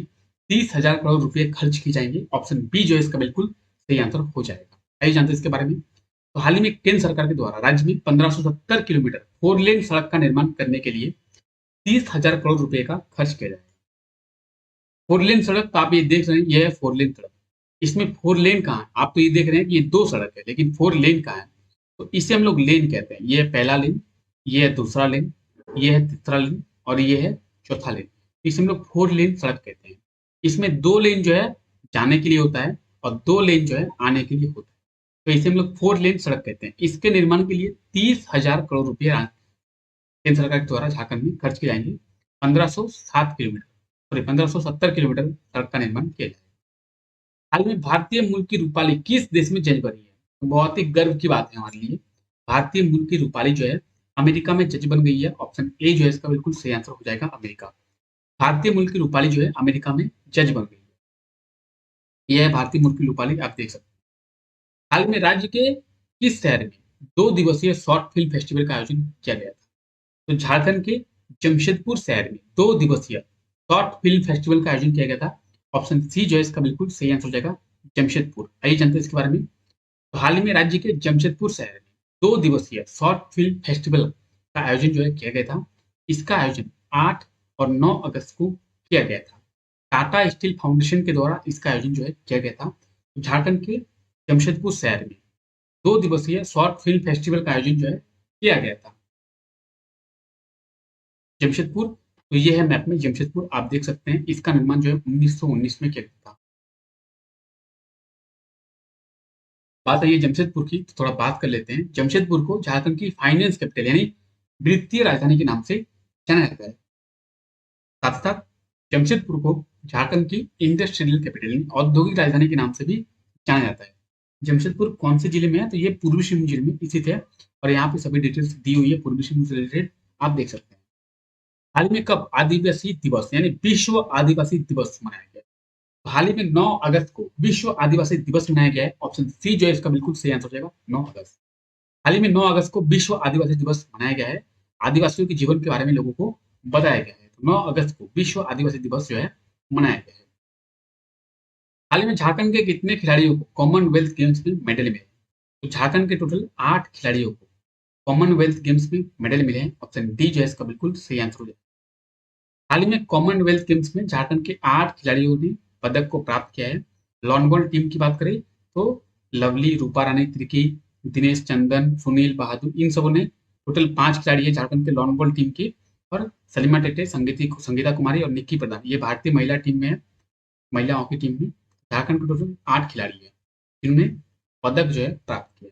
30,000 करोड़ रुपए खर्च किए जाएंगे। ऑप्शन बी जो है इसका बिल्कुल सही आंसर हो जाएगा। आइए जानते हैं इसके बारे में। तो हाल ही में केंद्र सरकार के द्वारा राज्य में 1570 किलोमीटर फोर लेन सड़क का निर्माण करने के लिए 30,000 करोड़ रुपए का खर्च किया जाएगा। फोर लेन सड़क तो आप ये देख रहे हैं, ये है फोर लेन सड़क। इसमें फोर लेन कहाँ है? आप तो ये देख रहे हैं कि ये दो सड़क है, लेकिन फोर लेन कहाँ है? तो इसे हम लोग लेन कहते हैं। ये है पहला लेन, ये है दूसरा लेन, ये है तीसरा लेन और ये है चौथा लेन। इसे हम लोग फोर लेन सड़क कहते हैं। इसमें दो लेन जो है जाने के लिए होता है और दो लेन जो है आने के लिए होता है। तो इसे हम लोग फोर लेन सड़क कहते हैं। इसके निर्माण के लिए 30,000 करोड़ रुपए केंद्र सरकार के द्वारा झारखंड में खर्च किए जाएंगे। 1570 किलोमीटर सड़क का निर्माण किया जाएगा। हाल में भारतीय मूल की रूपाली किस देश में जज बनी है? तो बहुत ही गर्व की बात है हमारे लिए। भारतीय मूल की रूपाली जो है अमेरिका में जज बन गई है। ऑप्शन ए जो है इसका बिल्कुल सही आंसर हो जाएगा, अमेरिका। भारतीय मूल की रूपाली जो है अमेरिका में जज बन गई है। यह है भारतीय मूल की रूपाली, आप देख सकते हैं। हाल में राज्य के किस शहर में 2 दिवसीय शॉर्ट फिल्म फेस्टिवल का आयोजन किया गया था? तो झारखंड के जमशेदपुर शहर में 2 दिवसीय शॉर्ट फिल्म फेस्टिवल का आयोजन किया गया था। ऑप्शन सी जो है इसका बिल्कुल सही आंसर हो जाएगा, जमशेदपुर। आइए जानते हैं इसके बारे में। तो हाल ही में राज्य के जमशेदपुर शहर में 2 दिवसीय शॉर्ट फिल्म फेस्टिवल का आयोजन जो है किया गया था। इसका आयोजन 8 और 9 अगस्त को किया गया था। टाटा स्टील फाउंडेशन के द्वारा इसका आयोजन जो है किया गया था। झारखंड के जमशेदपुर शहर में 2 दिवसीय शॉर्ट फिल्म फेस्टिवल का आयोजन जो है किया गया था। जमशेदपुर, तो ये है मैप में जमशेदपुर, आप देख सकते हैं। इसका निर्माण जो है 1919 में किया गया था। बात आई है जमशेदपुर की, तो थोड़ा बात कर लेते हैं। जमशेदपुर को झारखंड की फाइनेंस कैपिटल यानी वित्तीय राजधानी के नाम से जाना जाता है। साथ साथ जमशेदपुर को झारखंड की इंडस्ट्रियल कैपिटल यानी औद्योगिक राजधानी के नाम से भी जाना जाता है। जमशेदपुर कौन से जिले में है? तो ये पूर्वी सिंहभूम जिले में स्थित है और यहाँ पे सभी डिटेल्स दी हुई है पूर्वी सिंहभूम से रिलेटेड, आप देख सकते हैं। हाल ही में कब आदिवासी दिवस यानी विश्व आदिवासी दिवस मनाया गया? तो हाल ही में 9 अगस्त को विश्व आदिवासी दिवस मनाया गया है। ऑप्शन सी जो है इसका बिल्कुल सही आंसर हो जाएगा, 9 अगस्त। हाल ही में 9 अगस्त को विश्व आदिवासी दिवस मनाया गया है। आदिवासियों के जीवन के बारे में लोगों को बताया गया है। तो 9 अगस्त को विश्व आदिवासी दिवस जो है मनाया गया है। हाल ही में झारखंड के कितने खिलाड़ियों को कॉमनवेल्थ गेम्स में मेडल मिले? तो झारखंड के टोटल 8 खिलाड़ियों को कॉमनवेल्थ गेम्स में मेडल मिले हैं। ऑप्शन डी जो है इसका बिल्कुल सही आंसर हो जाएगा। हाल ही में कॉमनवेल्थ गेम्स में झारखंड के 8 खिलाड़ियों ने पदक को प्राप्त किया है। लॉन बॉल टीम की बात करें तो लवली, रूपा रानी तिर्की, दिनेश चंदन, सुनील बहादुर, इन सबों ने टोटल 5 खिलाड़ी है झारखंड के लॉन बॉल टीम की। और सलीमा टेटे, संगीता कुमारी और निक्की प्रधान, ये भारतीय महिला टीम में है। महिला हॉकी टीम में झारखंड के टोटल 8 खिलाड़ी है जिन्होंने पदक जो है प्राप्त किया।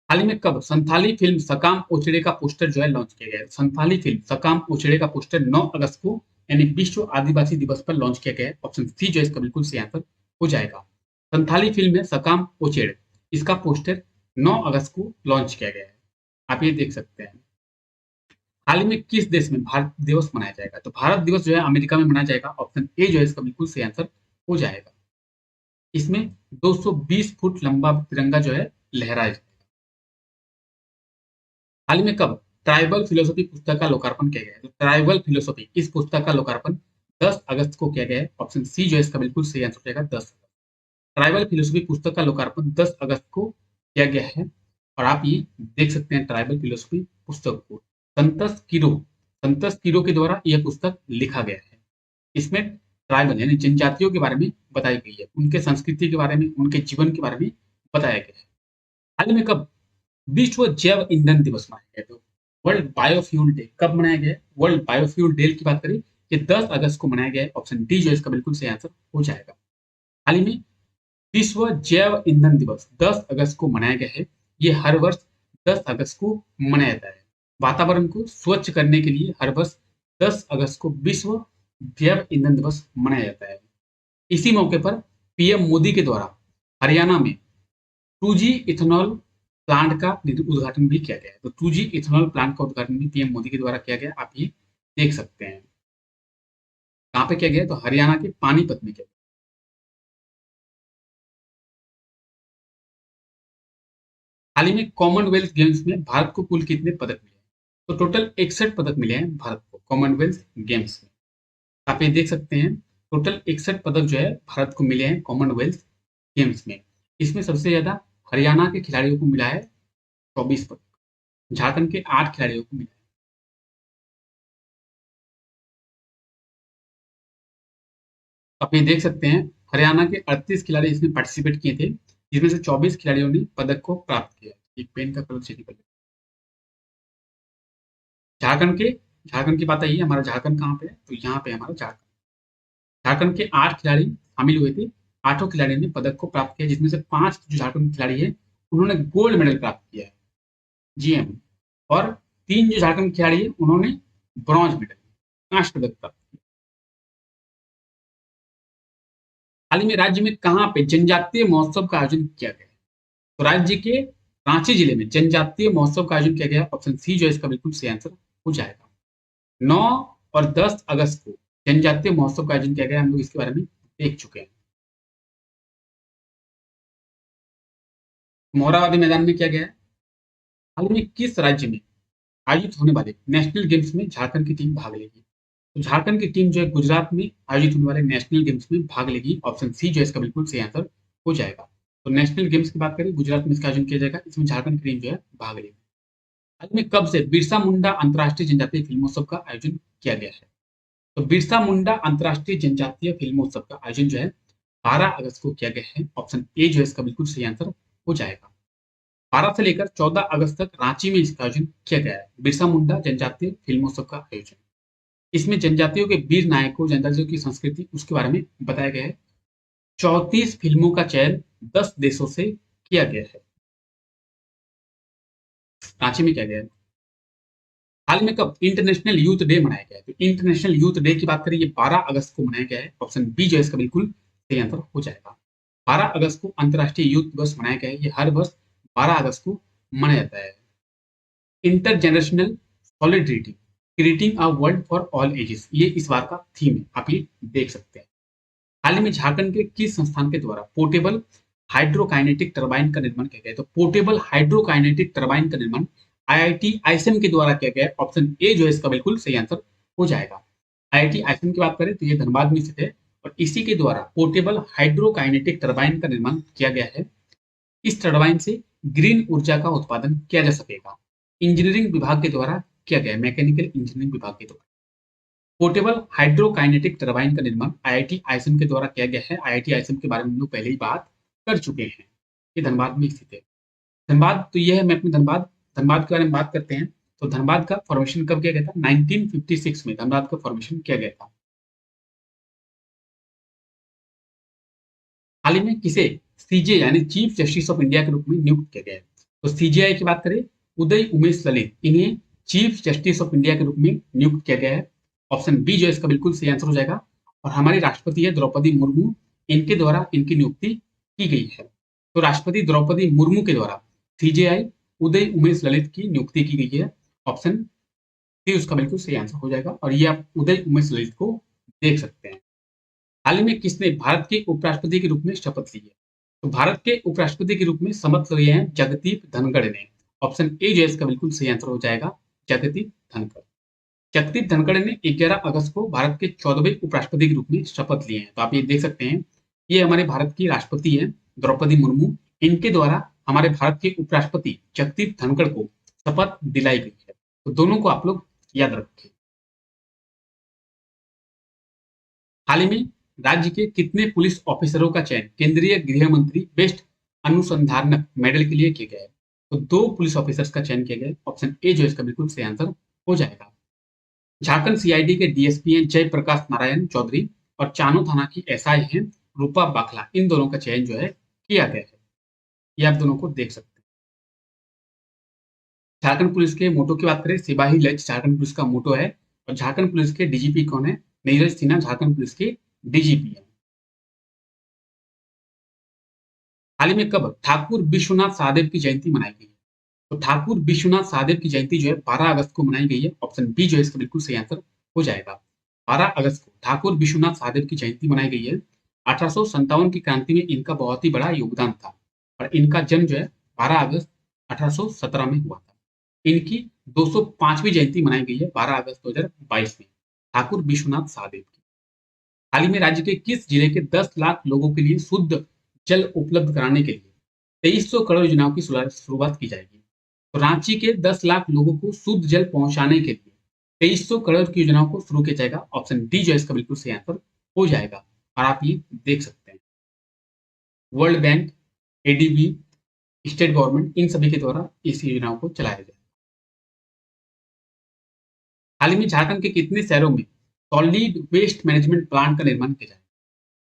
हाल ही में कब संथाली फिल्म सकाम ओचड़े का पोस्टर जो है लॉन्च किया गया है? संथाली फिल्म सकाम ओचड़े का पोस्टर 9 अगस्त को यानी विश्व आदिवासी दिवस पर लॉन्च किया गया है। ऑप्शन सी जो है इसका बिल्कुल सही आंसर हो जाएगा। संथाली फिल्म है सकाम ओचेड़, इसका पोस्टर 9 अगस्त को लॉन्च किया गया है, आप ये देख सकते हैं। हाल ही में किस देश में भारत दिवस मनाया जाएगा? तो भारत दिवस जो है अमेरिका में मनाया जाएगा। ऑप्शन ए जो है इसका बिल्कुल सही आंसर हो जाएगा। इसमें 220 फुट लंबा तिरंगा जो है लहराया जाएगा। हाल ही में कब ट्राइबल फिलोसफी पुस्तक का लोकार्पण किया गया है? तो ट्राइबल फिलोसफी इस पुस्तक का लोकार्पण 10 अगस्त को किया गया है। ऑप्शन सी जो है इसका बिल्कुल सही आंसर हो जाएगा, 10 अगस्त। ट्राइबल फिलोसफी पुस्तक का लोकार्पण 10 अगस्त को किया गया है और आप ये देख सकते हैं ट्राइबल फिलोसफी पुस्तक को। संतस किरो के द्वारा यह पुस्तक लिखा गया है। इसमें ट्राइबल यानी जनजातियों के बारे में बताई गई है, उनके संस्कृति के बारे में, उनके जीवन के बारे में बताया गया है। हाल ही में कब विश्व जैव ईंधन दिवस मनाया गया? तो वर्ल्ड बायोफ्यूल डे कब मनाया गया है? वर्ल्ड बायोफ्यूल डे की बात करें, ये 10 अगस्त को मनाया गया है। ऑप्शन डी जो है इसका बिल्कुल सही आंसर हो जाएगा। हाल ही में विश्व जैव ईंधन दिवस 10 अगस्त को मनाया गया है। ये हर वर्ष 10 अगस्त को मनाया जाता है। वातावरण को स्वच्छ करने के लिए हर वर्ष 10 अगस्त को विश्व जैव ईंधन दिवस मनाया जाता है। इसी मौके पर पीएम मोदी के द्वारा हरियाणा में 2G इथेनॉल प्लांट का उद्घाटन भी किया गया है। तो 2G इथेनॉल प्लांट का उद्घाटन भी पीएम मोदी के द्वारा किया गया, आप ये देख सकते हैं। कहाँ पे किया गया? तो हरियाणा के पानीपत में किया गया। हाल ही में कॉमनवेल्थ गेम्स में भारत को कुल कितने पदक मिले? तो टोटल 61 पदक मिले हैं भारत को कॉमनवेल्थ गेम्स में। आप ये देख सकते हैं, टोटल 61 पदक जो है भारत को मिले हैं कॉमनवेल्थ गेम्स में। इसमें सबसे ज़्यादा हरियाणा के खिलाड़ियों को मिला है 24 पदक, झारखंड के 8 खिलाड़ियों को मिला है। आप ये देख सकते हैं, हरियाणा के 38 खिलाड़ी इसमें पार्टिसिपेट किए थे, जिसमें से 24 खिलाड़ियों ने पदक को प्राप्त किया। एक पेन का कलर चेंज कर लें। झारखंड के झारखंड की बात आई है, हमारा झारखंड कहाँ पे है? तो यहाँ पे हमारा झारखंड। झारखंड के 8 खिलाड़ी शामिल हुए थे। आठों खिलाड़ियों ने पदक को प्राप्त किया, जिसमें से 5 जो झारखंड के खिलाड़ी है, उन्होंने गोल्ड मेडल प्राप्त किया है, जीएम। और 3 जो झारखंड के खिलाड़ी है, उन्होंने ब्रॉन्ज मेडल, कांस्य पदक प्राप्त किया। हाल ही में राज्य में कहाँ पे जनजातीय महोत्सव का आयोजन किया गया है? तो राज्य के रांची जिले में जनजातीय महोत्सव का आयोजन किया गया। ऑप्शन सी जो है इसका बिल्कुल सही आंसर हो जाएगा। 9 और 10 अगस्त को जनजातीय महोत्सव का आयोजन किया गया, हम लोग इसके बारे में देख चुके हैं। मोरहाबादी मैदान में किया गया है। हाल में किस राज्य में आयोजित होने वाले नेशनल गेम्स में झारखंड की टीम भाग लेगी? तो झारखंड की टीम जो है गुजरात में आयोजित होने वाले नेशनल गेम्स में भाग लेगी। ऑप्शन सी जो है इसका बिल्कुल सही आंसर हो जाएगा। तो नेशनल गेम्स की बात करें, गुजरात में इसका आयोजन किया जाएगा, इसमें झारखंड की टीम जो है भाग लेगी। हाल में कब से बिरसा मुंडा अंतर्राष्ट्रीय जनजातीय फिल्मोत्सव का आयोजन किया गया है? तो बिरसा मुंडा अंतर्राष्ट्रीय जनजातीय फिल्मोत्सव का आयोजन जो है 12 अगस्त को किया गया है। ऑप्शन ए जो है इसका बिल्कुल सही आंसर हो जाएगा। 12 से लेकर 14 अगस्त तक रांची में इसका आयोजन किया गया है, बिरसा मुंडा जनजातीय फिल्मोत्सव का आयोजन। इसमें जनजातियों के वीर नायकों, जनजातियों की संस्कृति, उसके बारे में बताया गया है। 34 फिल्मों का चयन 10 देशों से किया गया है, रांची में किया गया है। हाल में कब इंटरनेशनल यूथ डे मनाया गया है? तो इंटरनेशनल यूथ डे की बात करें, ये 12 अगस्त को मनाया गया है। ऑप्शन बी जो है इसका बिल्कुल सही आंसर हो जाएगा। 12 अगस्त को अंतर्राष्ट्रीय यूथ दिवस मनाया गया है। ये हर वर्ष 12 अगस्त को मनाया जाता है। Intergenerational solidarity creating a world for all ages, ये इस बार का थीम है, आप ये देख सकते हैं। हाल ही में झारखंड के किस संस्थान के द्वारा पोर्टेबल हाइड्रोकाइनेटिक टरबाइन का निर्माण किया गया है? तो पोर्टेबल हाइड्रोकाइनेटिक टरबाइन का निर्माण आईआईटी आईएसएम के द्वारा किया गया है। ऑप्शन ए जो है इसका बिल्कुल सही आंसर हो जाएगा। आईआईटी आईएसएम की बात करें तो ये धनबाद में स्थित है, और इसी के द्वारा पोर्टेबल हाइड्रोकाइनेटिक टरबाइन का निर्माण किया गया है। इस टरबाइन से ग्रीन ऊर्जा का उत्पादन किया जा सकेगा। इंजीनियरिंग विभाग के द्वारा किया गया है, मैकेनिकल इंजीनियरिंग विभाग के द्वारा। पोर्टेबल हाइड्रोकाइनेटिक टरबाइन का निर्माण आईआईटी आईएसएम के द्वारा किया गया है। आईआईटी आईएसएम के बारे में हम लोग पहले ही बात कर चुके हैं। ये धनबाद में स्थित है। धनबाद तो ये है, मैं अपने धनबाद धनबाद के बारे में बात करते हैं। तो धनबाद का फॉर्मेशन कब किया गया था? 1956 में धनबाद का फॉर्मेशन किया गया था। हाल ही में किसे सीजे यानी चीफ जस्टिस ऑफ इंडिया के रूप में नियुक्त किया गया है? तो सीजेआई की बात करें, उदय उमेश ललित, इन्हें चीफ जस्टिस ऑफ इंडिया के रूप में नियुक्त किया गया है। ऑप्शन बी जो है इसका बिल्कुल सही आंसर हो जाएगा। और हमारी राष्ट्रपति है द्रौपदी मुर्मू, इनके द्वारा इनकी नियुक्ति की गई है। तो राष्ट्रपति द्रौपदी मुर्मू के द्वारा सीजेआई उदय उमेश ललित की नियुक्ति की गई है। ऑप्शन सी उसका बिल्कुल सही आंसर हो जाएगा, और ये आप उदय उमेश ललित को देख सकते हैं। हाल ही में किसने भारत के उपराष्ट्रपति के रूप में शपथ ली है? तो भारत के उपराष्ट्रपति के रूप में शपथ लिए हैं जगदीप धनखड़ ने। ऑप्शन ए जो है इसका बिल्कुल सही आंसर हो जाएगा, जगदीप धनखड़। जगदीप धनखड़ ने 11 अगस्त को भारत के 14वें उपराष्ट्रपति के रूप में शपथ लिए हैं। तो आप ये देख सकते हैं, ये हमारे भारत की राष्ट्रपति है द्रौपदी मुर्मू, इनके द्वारा हमारे भारत के उपराष्ट्रपति जगदीप धनखड़ को शपथ दिलाई गई है। तो दोनों को आप लोग याद रखें। हाल ही में राज्य के कितने पुलिस ऑफिसरों का चयन केंद्रीय गृह मंत्री बेस्ट अनुसंधानक मेडल के लिए किया गया है? तो 2 पुलिस ऑफिसर्स का चयन किया गया है। ऑप्शन ए जो है इसका बिल्कुल सही आंसर हो जाएगा। झारखंड सीआईडी के डीएसपी हैं जयप्रकाश नारायण चौधरी, और चानो थाना की एसआई हैं रूपा बाखला। इन दोनों का चयन जो है किया गया है। ये आप दोनों को देख सकते हैं। झारखंड पुलिस के मोटो की बात करें, सिपाही लक्ष्य झारखंड पुलिस का मोटो है। और झारखंड पुलिस के डीजीपी कौन है? नीरज सिन्हा झारखंड पुलिस के डीजीपी है। हाल ही में कब ठाकुर विश्वनाथ सहदेव की जयंती मनाई गई है? तो ठाकुर विश्वनाथ सहदेव की जयंती जो है 12 अगस्त को मनाई गई है। ऑप्शन बी जो है इसका बिल्कुल सही आंसर हो जाएगा। 12 अगस्त को ठाकुर विश्वनाथ सहदेव की जयंती मनाई गई है। 1857 की क्रांति में इनका बहुत ही बड़ा योगदान था, और इनका जन्म जो है 12 अगस्त 1817 में हुआ था। इनकी 205वीं जयंती मनाई गई है 12 अगस्त 2022 में ठाकुर विश्वनाथ शाहदेव की। हाल ही में राज्य के किस जिले के 10 लाख लोगों के लिए शुद्ध जल उपलब्ध कराने के लिए 2300 करोड़ योजनाओं की शुरुआत की जाएगी? तो रांची के 10 लाख लोगों को शुद्ध जल पहुंचाने के लिए 2300 करोड़ की योजनाओं को शुरू किया जाएगा। ऑप्शन डी जो है इसका बिल्कुल सही आंसर हो जाएगा। और आप ये देख सकते हैं world bank, ADB, state government in सभी के द्वारा इस योजनाओं को चलाया जाए। हाल ही में झारखंड के कितने शहरों में सॉलिड वेस्ट मैनेजमेंट प्लांट का निर्माण किया जाएगा?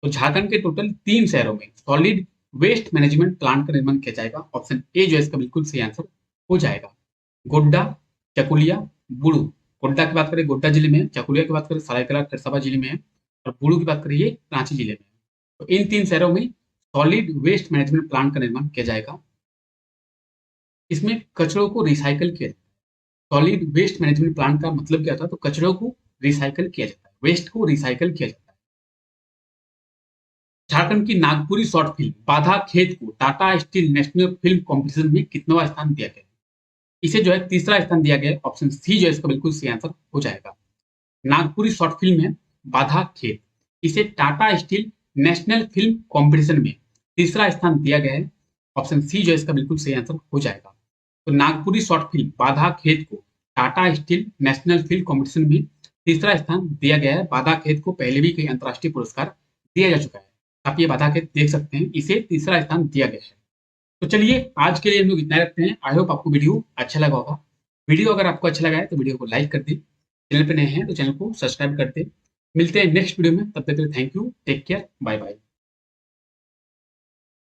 तो झारखंड के टोटल 3 शहरों में सॉलिड वेस्ट मैनेजमेंट प्लांट का निर्माण किया जाएगा। ऑप्शन ए जो है इसका बिल्कुल सही आंसर हो जाएगा। गोड्डा, चकुलिया, बुड़ू। गोड्डा की बात करें गोड्डा जिले में, चकुलिया की बात करें सरायकेला खरसावां जिले में है और बुड़ू की बात करें ये रांची जिले में है। तो इन 3 शहरों में सॉलिड वेस्ट मैनेजमेंट प्लांट का निर्माण किया जाएगा। इसमें कचरों को रिसाइकिल किया जाता है। सॉलिड वेस्ट मैनेजमेंट प्लांट का मतलब क्या था? तो कचरों को रिसाइकिल किया जाता है, वेस्ट को रिसाइकिल किया जाता है। झारखंड की नागपुरी शॉर्ट फिल्म बाधा खेत को Tata steel national film competition में कितनवा स्थान दिया गया? इसे जो है तीसरा स्थान दिया गया है। ऑप्शन सी जो है इसका बिल्कुल सही आंसर हो जाएगा। नागपुरी शॉर्ट फिल्म है बाधा खेत, इसे Tata steel national film competition में तीसरा स्थान दिया गया है। ऑप्शन सी जो है इसका बिल्कुल सही आंसर हो जाएगा। तो नागपुरी शॉर्ट फिल्म बाधा खेत को Tata steel national film competition में तीसरा स्थान दिया गया है। बाधा खेत को पहले भी कई अंतर्राष्ट्रीय पुरस्कार दिया जा चुका है। आप ये बाधा खेत देख सकते हैं, इसे तीसरा स्थान दिया गया है। तो चलिए आज के लिए हम लोग इतना ही रखते हैं। आई होप आपको वीडियो अच्छा लगा होगा। वीडियो अगर आपको अच्छा लगा है तो वीडियो को लाइक कर दें। चैनल पे नए हैं तो चैनल को सब्सक्राइब कर दें। मिलते हैं नेक्स्ट वीडियो में, तब तक के लिए thank you, take care, bye bye.